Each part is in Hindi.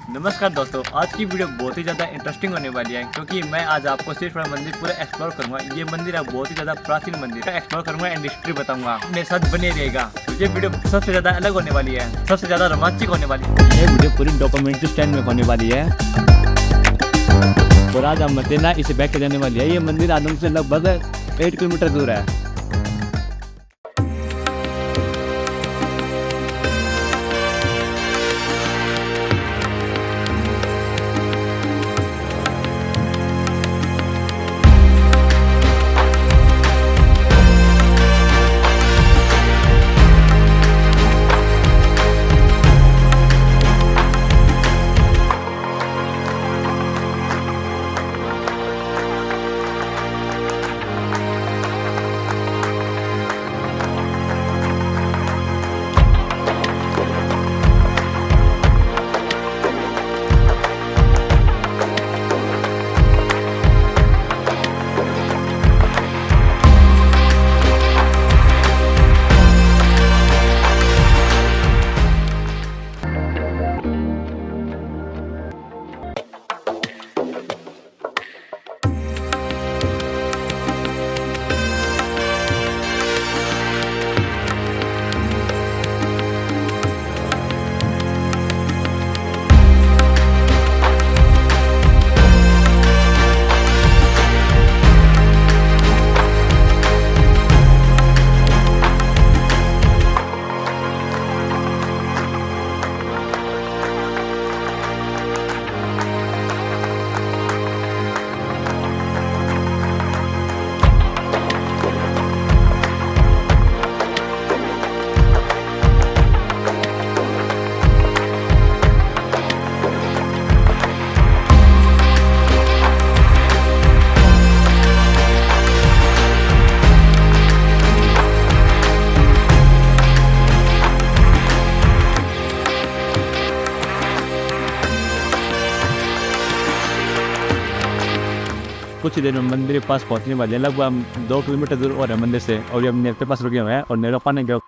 नमस्कार दोस्तों, आज की वीडियो बहुत ही ज़्यादा इंटरेस्टिंग होने वाली है क्योंकि मैं आज आपको सिर्फ मंदिर पूरा एक्सप्लोर करूंगा। ये मंदिर है बहुत ही ज़्यादा प्राचीन मंदिर है, एक्सप्लोर करूंगा एंड हिस्ट्री बताऊंगा। मेरे साथ बने रहेगा। तो ये वीडियो सबसे ज़्यादा अलग होने वाली है, सबसे ज़्यादा रोमांचक होने वाली है। ये वीडियो पूरी डॉक्यूमेंट्री स्टाइल में होने वाली है और आज हम मतेना इसे बैक के जाने वाली है। ये मंदिर आदम से लगभग 8 किलोमीटर दूर है। कुछ ही देर में मंदिर के पास पहुंचने वाले हैं। लगभग हम 2 किलोमीटर दूर और है मंदिर से और ये हम नेर के पास रुके हुए हैं और नेरो पाने गए।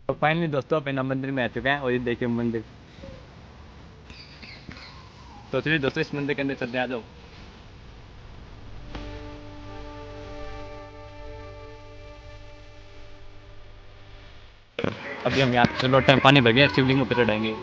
तो फाइनली दोस्तों अपने मंदिर में आ चुके हैं और ये देखिए मंदिर। तो चलिए दोस्तों इस मंदिर के अंदर चलते हैं, आ जाओ। अभी हम यहाँ से लौटे हैं, पानी भर गया, शिवलिंग ऊपर चढ़ाएंगे।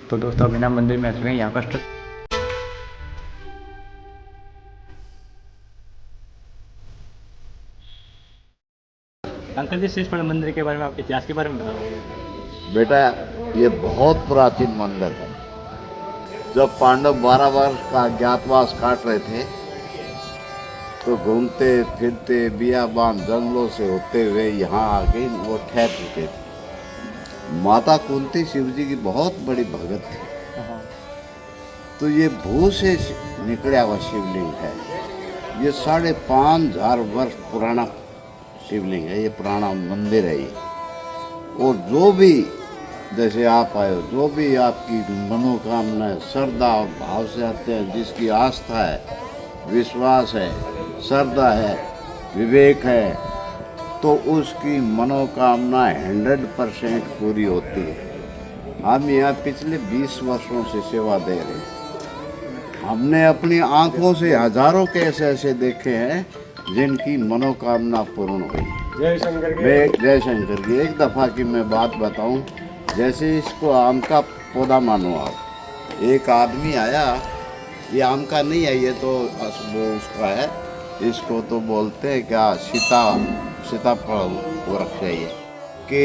तो दोस्तों अभी ना मंदिर में आ चुके हैं। यहाँ पर अंकल जी शीश मंदिर के बारे में, आपके इतिहास के बारे में बताओ। बेटा, ये बहुत प्राचीन मंदिर है। जब पांडव 12 वर्ष का अज्ञातवास काट रहे थे तो घूमते फिरते बियाबान जंगलों से होते हुए यहाँ आके वो ठहर चुके थे। माता कुंती शिव जी की बहुत बड़ी भगत थी। तो ये भू से निकला हुआ शिवलिंग है। ये 5,500 वर्ष पुराना शिवलिंग है, ये पुराना मंदिर है ये। और जो भी जैसे आप आए हो, जो भी आपकी मनोकामना है, श्रद्धा और भाव से आते हैं, जिसकी आस्था है, विश्वास है, श्रद्धा है, विवेक है, तो उसकी मनोकामना 100% पूरी होती है। हम यहाँ पिछले 20 वर्षों से सेवा दे रहे हैं। हमने अपनी आंखों से हजारों केस ऐसे देखे हैं जिनकी मनोकामना पूर्ण हुई। जय शंकर जय शंकर की। एक दफ़ा की मैं बात बताऊं, जैसे इसको आम का पौधा मानो आप। एक आदमी आया, ये आम का नहीं है, ये तो वो उसका है, इसको तो बोलते हैं क्या, सीताफल वृक्ष है ये। कि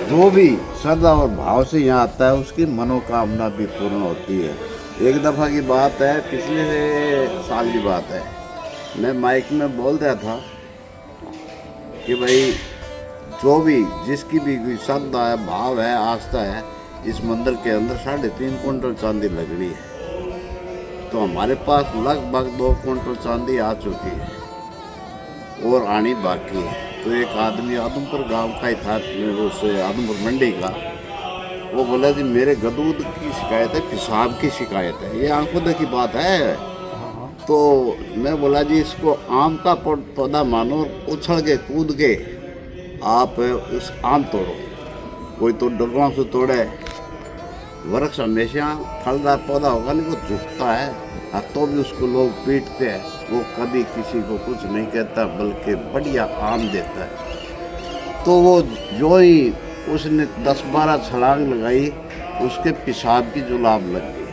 जो भी श्रद्धा और भाव से यहाँ आता है उसकी मनोकामना भी पूर्ण होती है। एक दफ़ा की बात है, पिछले साल की बात है, मैं माइक में बोल रहा था कि भाई जो भी जिसकी भी कोई श्रद्धा है, भाव है, आस्था है, इस मंदिर के अंदर 3.5 कुंटल चांदी लगनी है। तो हमारे पास लगभग 2 कुंटल चांदी आ चुकी है और आनी बाकी है। तो एक आदमी आदमपुर गांव का ही था, उससे आदमपुर मंडी का, वो बोला जी मेरे गदूद की शिकायत है, पेशाब की शिकायत है। ये आंखों देखी बात है। तो मैं बोला जी इसको आम का पौधा मानो, उछल के कूद के आप उस आम तोड़ो। कोई तो डगरों से तोड़े, वृक्ष हमेशा फलदार पौधा होगा नहीं, वो झुकता है, तो भी उसको लोग पीटते हैं। वो कभी किसी को कुछ नहीं कहता, बल्कि बढ़िया आम देता है। तो वो जो ही उसने 10-12 छलांग लगाई, उसके पेशाब की जुलाब लग गई।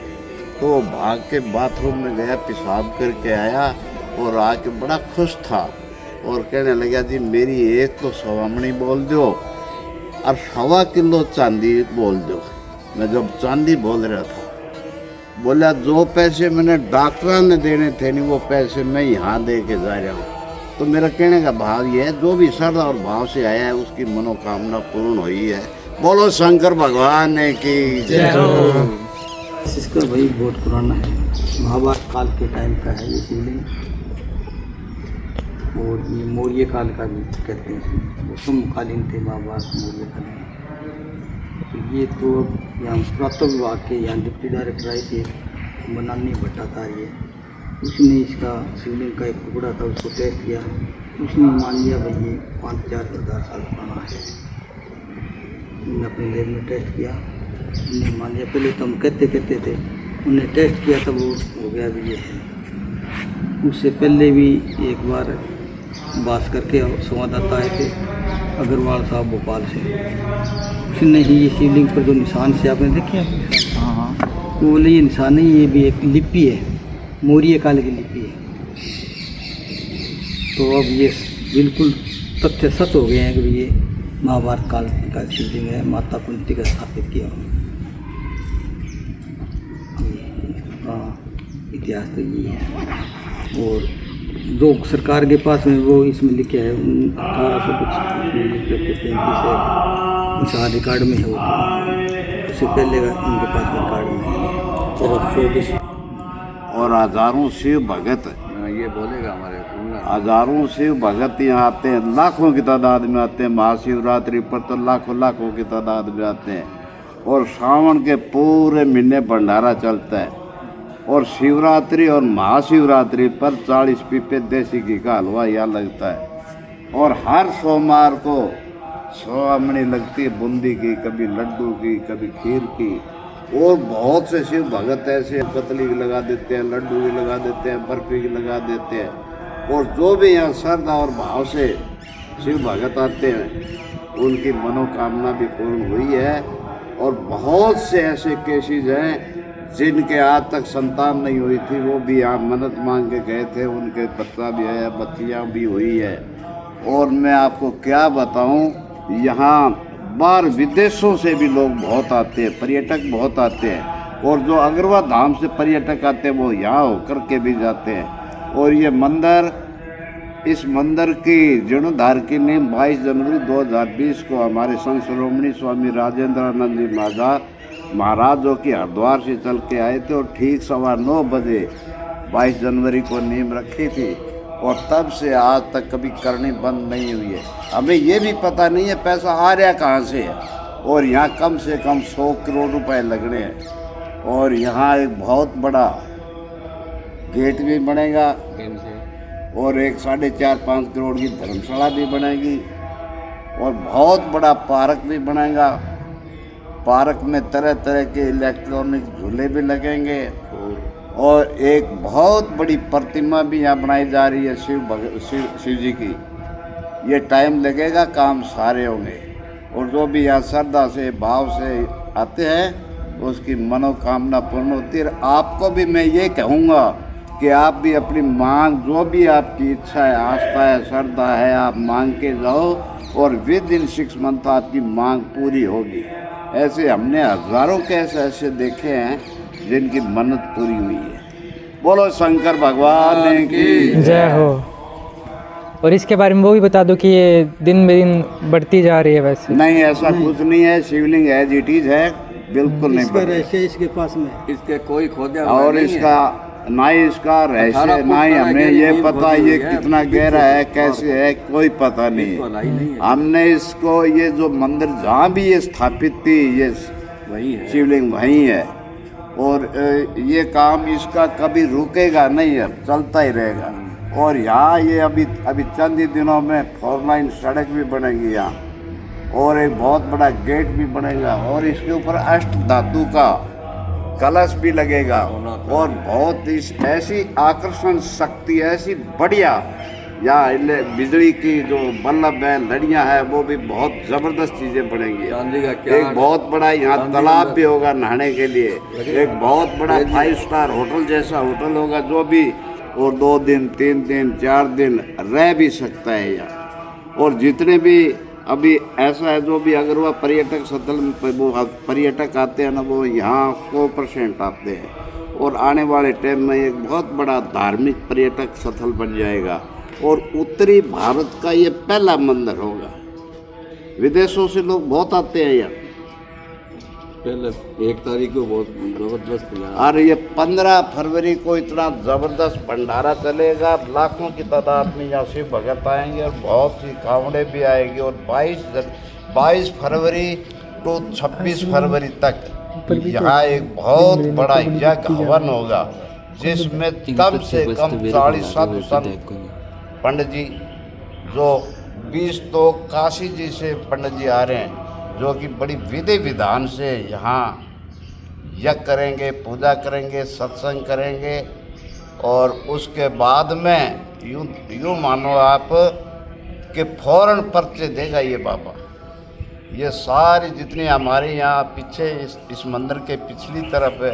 तो वो भाग के बाथरूम में गया, पेशाब करके आया और आके बड़ा खुश था और कहने लगा जी मेरी एक तो सवामणी बोल दो और 1.25 किलो चांदी बोल दो। मैं जब चांदी बोल रहा था, बोला जो पैसे मैंने डॉक्टर ने देने थे नहीं, वो पैसे मैं यहाँ दे के जा रहा हूँ। तो मेरा कहने का भाव ये है, जो भी श्रद्धा और भाव से आया है उसकी मनोकामना पूर्ण हुई है। बोलो शंकर भगवान की जय हो। इसका भाई बहुत पुराना है, महाभारत काल के टाइम का है ये शिवलिंग। और ये मौर्य काल का भी कहते हैं, वो समकालीन थे महाभारत मौर्य काल में। तो ये तो यहाँ पुरातत्व विभाग के यहाँ डिप्टी डायरेक्टर आए थे, बनानी भट्टा था ये, उसने इसका शिवलिंग का एक टुकड़ा था, उसको टेस्ट किया, उसने मान लिया भाई ये 5,000 साल पुराना है। उन्होंने अपने लैब में टेस्ट किया, उन्हें मान लिया। पहले तो हम कहते थे, उन्हें टेस्ट किया तब वो हो गया भी ये है। उससे पहले भी एक बार बात करके संवाददाता आए थे अग्रवाल साहब भोपाल से, उसने ही ये शिवलिंग पर जो निशान से आपने देखे हैं, वो बोले ये निशान नहीं, ये भी एक लिपि है, मौर्य काल की लिपि है। तो अब ये बिल्कुल तथ्य सच हो गए हैं कि ये महाभारत काल का शिवलिंग है, माता कुंती का स्थापित किया। इतिहास तो ये है। और जो सरकार के पास में वो इसमें लिखे है 1835 है, रिकॉर्ड में है वो, उससे पहले का इनके पास रिकॉर्ड में है। और हजारों शिव भगत, ये बोलेगा हमारे हजारों शिव भगत यहाँ आते हैं, लाखों की तादाद में आते हैं। महाशिवरात्रि पर तो लाखों की तादाद में आते हैं। और सावन के पूरे महीने भंडारा चलता है। और शिवरात्रि और महाशिवरात्रि पर 40 पीपे देसी घी का हलवा यहाँ लगता है। और हर सोमवार को सवामणी लगती है, बूंदी की, कभी लड्डू की, कभी खीर की। और बहुत से शिव भगत ऐसे कतली की लगा देते हैं, लड्डू की लगा देते हैं, बर्फी की लगा देते हैं। और जो भी यहाँ श्रद्धा और भाव से शिव भगत आते हैं उनकी मनोकामना भी पूर्ण हुई है। और बहुत से ऐसे केसेज हैं जिनके आज तक संतान नहीं हुई थी, वो भी यहाँ मन्नत मांग के गए थे, उनके बच्चा भी है, बच्चियाँ भी हुई है। और मैं आपको क्या बताऊँ, यहाँ बाहर विदेशों से भी लोग बहुत आते हैं, पर्यटक बहुत आते हैं। और जो अग्रवा धाम से पर्यटक आते हैं वो यहाँ होकर के भी जाते हैं। और ये मंदिर इस मंदिर की जीर्णोद्धार की नींव 22 जनवरी 2020 को हमारे संत शिरोमणि स्वामी राजेंद्रानंद जी महाराज जो कि हरिद्वार से चल के आए थे और ठीक 9:15 बजे 22 जनवरी को नींव रखी थी और तब से आज तक कभी करनी बंद नहीं हुई है। हमें ये भी पता नहीं है पैसा आ रहा कहाँ से है और यहाँ कम से कम 100 करोड़ रुपए लगने हैं और यहाँ एक बहुत बड़ा गेट भी बनेगा और एक 4.5-5 करोड़ की धर्मशाला भी बनेगी और बहुत बड़ा पार्क भी बनेगा। पार्क में तरह तरह के इलेक्ट्रॉनिक झूले भी लगेंगे और एक बहुत बड़ी प्रतिमा भी यहाँ बनाई जा रही है शिव जी की। ये टाइम लगेगा, काम सारे होंगे और जो भी यहाँ श्रद्धा से भाव से आते हैं तो उसकी मनोकामना पूर्ण होती है। आपको भी मैं ये कहूँगा कि आप भी अपनी मांग जो भी आपकी इच्छा है, आस्था है, श्रद्धा है, आप मांग के जाओ और विद इन 6 मंथ आपकी मांग पूरी होगी। ऐसे हमने हजारों केस ऐसे देखे हैं जिनकी मन्नत पूरी हुई है। बोलो शंकर भगवान की जय हो। और इसके बारे में वो भी बता दो कि ये दिन ब दिन बढ़ती जा रही है। वैसे नहीं, ऐसा कुछ नहीं है। शिवलिंग एज इट इज है, बिल्कुल नहीं रहस्य इसके पास में इसके कोई खोदा और इसका ना ही इसका रहस्य, ना ही हमें ये पता ये कितना गहरा है, कैसे है, कोई पता नहीं है। हमने इसको ये जो मंदिर जहाँ भी ये स्थापित थी ये वही है, शिवलिंग वही है और ये काम इसका कभी रुकेगा नहीं है, चलता ही रहेगा। और यहाँ ये अभी चंद ही दिनों में 4 लाइन सड़क भी बनेगी यहाँ और एक बहुत बड़ा गेट भी बनेगा और इसके ऊपर अष्ट धातु का कलश भी लगेगा और बहुत ऐसी आकर्षण शक्ति ऐसी बढ़िया यहाँ बिजली की जो बल्ब है, लड़ियाँ है, वो भी बहुत ज़बरदस्त चीज़ें बनेंगी। एक बहुत बड़ा यहाँ तालाब भी होगा नहाने के लिए, एक बहुत बड़ा 5 स्टार होटल जैसा होटल होगा जो भी और 2 दिन 3 दिन 4 दिन रह भी सकता है यहाँ। और जितने भी अभी ऐसा है जो भी अगर वह पर्यटक स्थल में वो पर्यटक आते हैं ना, वो यहाँ 100% आते हैं और आने वाले टाइम में एक बहुत बड़ा धार्मिक पर्यटक स्थल बन जाएगा और उत्तरी भारत का ये पहला मंदिर होगा। विदेशों से लोग बहुत आते हैं यहाँ। पहले 1 तारीख को बहुत जबरदस्त और ये 15 फरवरी को इतना ज़बरदस्त भंडारा चलेगा, लाखों की तादाद में यहाँ शिव भगत आएंगे और बहुत सी कावड़े भी आएगी और 22 फरवरी तो 26 फरवरी तक यहाँ एक बहुत बड़ा यज्ञ हवन होगा जिसमें कम से कम 40 साधु संत पंडित जी जो 20 तो काशी जी से पंडित जी आ रहे हैं जो कि बड़ी विधि विधान से यहाँ यज्ञ करेंगे, पूजा करेंगे, सत्संग करेंगे और उसके बाद में यूँ मानो आप कि फौरन पर्चे देगा ये बाबा। ये सारी जितनी हमारे यहाँ पीछे इस मंदिर के पिछली तरफ है,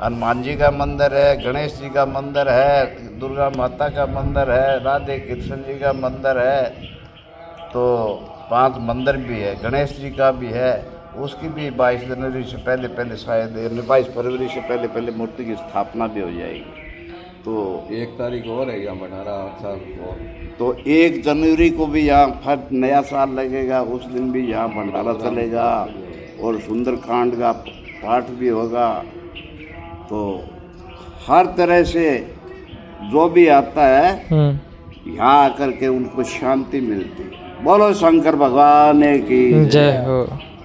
हनुमान जी का मंदिर है, गणेश जी का मंदिर है, दुर्गा माता का मंदिर है, राधे कृष्ण जी का मंदिर है, तो 5 मंदिर भी है, गणेश जी का भी है, उसकी भी 22 जनवरी से पहले शायद 22 फरवरी से पहले मूर्ति की स्थापना भी हो जाएगी। तो 1 तारीख और है यहाँ भंडारा साल और तो 1 जनवरी को भी यहाँ फिर नया साल लगेगा, उस दिन भी यहाँ भंडारा चलेगा और सुंदरकांड का पाठ भी होगा। तो हर तरह से जो भी आता है यहाँ आकर के उनको शांति मिलती है। बोलो शंकर भगवान की जय हो।